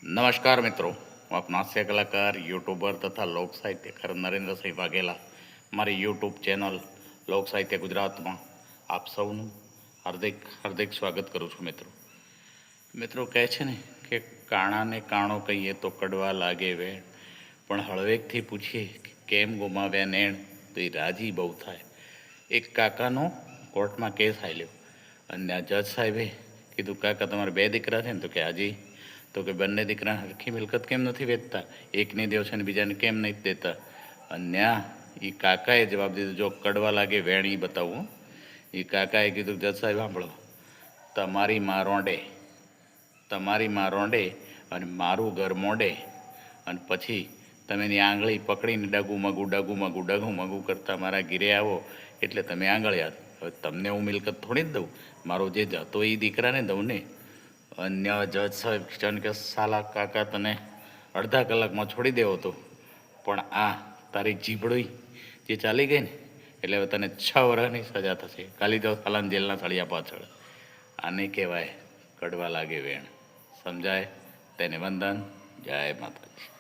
नमस्कार मित्रों, હું આપનો હાસ્ય કલાકાર યુટ્યુબર તથા લોક સાહિત્યકાર નરેન્દ્રસિંહ વાઘેલા મારી યુટ્યુબ ચેનલ લોક સાહિત્ય ગુજરાતમાં આપ સૌનું હાર્દિક હાર્દિક સ્વાગત કરું છું. મિત્રો કહે છે ને કે કાણાને કાણો કહીએ તો કડવા લાગે વેણ, પણ હળવેકથી પૂછીએ કે કેમ ગુમાવ્યા નેણ તો એ રાજી બહુ થાય. એક કાકાનો કોર્ટમાં કેસ આવેલો અને જજ સાહેબે કીધું, કાકા તમારે બે દીકરા છે ને? તો કે હાજી. તો કે બંને દીકરા હરખી મિલકત કેમ નથી વેચતા? એકને દેવ છે ને બીજાને કેમ નથી દેતા? અને એ કાકાએ જવાબ દીધો, જો કડવા લાગે વેણ એ બતાવું. એ કાકાએ કીધું, જજ સાહેબ સાંભળો, તમારી માં રોંડે અને મારું ઘર મોંડે, અને પછી તમે એની આંગળી પકડીને ડગું મગું કરતા મારા ઘીરે આવો એટલે તમે આંગળ્યા. હવે તમને હું મિલકત થોડી જ દઉં, મારો જે જતો એ દીકરાને દઉં ને. અન્ય જજ સાહેબ કે સાલા કાકા તને અડધા કલાકમાં છોડી દેવો હતો, પણ આ તારી જીભડી જે ચાલી ગઈ ને એટલે હવે તને 6 વર્ષની સજા થશે. ખાલી જાઓ સાલાન જેલના સળિયા પાછળ. આને કહેવાય કડવા લાગે વેણ. સમજાય? તેને વંદન. જય માતાજી.